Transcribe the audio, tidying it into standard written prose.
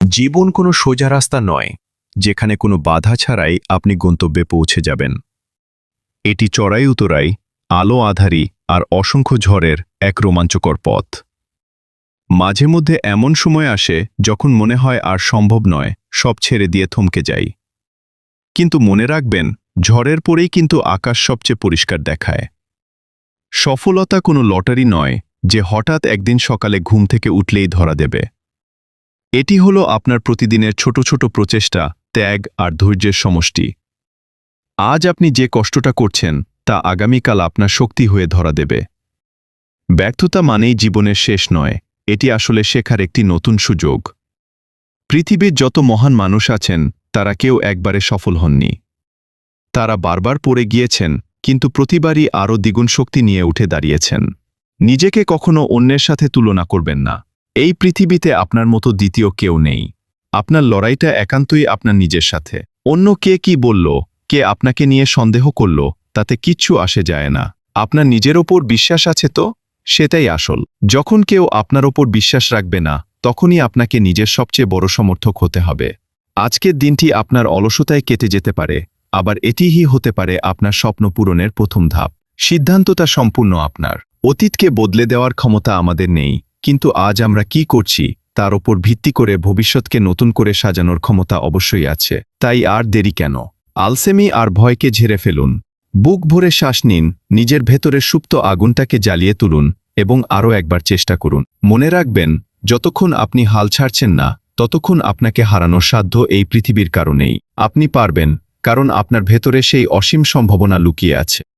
জীবন কোনো সোজা রাস্তা নয় যেখানে কোনো বাধা ছাড়াই আপনি গন্তব্যে পৌঁছে যাবেন। এটি চড়াই উতরাই, আলো আঁধারি আর অসংখ্য ঝড়ের এক রোমাঞ্চকর পথ। মাঝে মধ্যে এমন সময় আসে যখন মনে হয় আর সম্ভব নয়, সব ছেড়ে দিয়ে থমকে যাই। কিন্তু মনে রাখবেন, ঝড়ের পরেই কিন্তু আকাশ সবচেয়ে পরিষ্কার দেখায়। সফলতা কোনো লটারি নয় যে হঠাৎ একদিন সকালে ঘুম থেকে উঠলেই ধরা দেবে। এটি হলো আপনার প্রতিদিনের ছোট ছোট প্রচেষ্টা, ত্যাগ আর ধৈর্যের সমষ্টি। আজ আপনি যে কষ্টটা করছেন তা আগামীকাল আপনার শক্তি হয়ে ধরা দেবে। ব্যর্থতা মানেই জীবনের শেষ নয়, এটি আসলে শেখার একটি নতুন সুযোগ। পৃথিবীর যত মহান মানুষ আছেন তারা কেউ একবারে সফল হননি। তারা বারবার পড়ে গিয়েছেন, কিন্তু প্রতিবারই আরও দ্বিগুণ শক্তি নিয়ে উঠে দাঁড়িয়েছেন। নিজেকে কখনো অন্যের সাথে তুলনা করবেন না। এই পৃথিবীতে আপনার মতো দ্বিতীয় কেউ নেই। আপনার লড়াইটা একান্তই আপনার নিজের সাথে। অন্য কে কি বলল, কে আপনাকে নিয়ে সন্দেহ করল, তাতে কিচ্ছু আসে যায় না। আপনার নিজের ওপর বিশ্বাস আছে তো, সেটাই আসল। যখন কেউ আপনার ওপর বিশ্বাস রাখবে না, তখনই আপনাকে নিজের সবচেয়ে বড় সমর্থক হতে হবে। আজকের দিনটি আপনার অলসতায় কেটে যেতে পারে, আবার এটিই হতে পারে আপনার স্বপ্ন পূরণের প্রথম ধাপ। সিদ্ধান্তটা সম্পূর্ণ আপনার। অতীতকে বদলে দেওয়ার ক্ষমতা আমাদের নেই, কিন্তু আজ আমরা কি করছি তার ওপর ভিত্তি করে ভবিষ্যৎকে নতুন করে সাজানোর ক্ষমতা অবশ্যই আছে। তাই আর দেরি কেন? আলসেমি আর ভয়কে ঝেড়ে ফেলুন। বুক ভরে শ্বাস নিন, নিজের ভেতরের সুপ্ত আগুনটাকে জ্বালিয়ে তুলুন এবং আরও একবার চেষ্টা করুন। মনে রাখবেন, যতক্ষণ আপনি হাল ছাড়ছেন না, ততক্ষণ আপনাকে হারানোর সাধ্য এই পৃথিবীর কারণেই। আপনি পারবেন, কারণ আপনার ভেতরে সেই অসীম সম্ভাবনা লুকিয়ে আছে।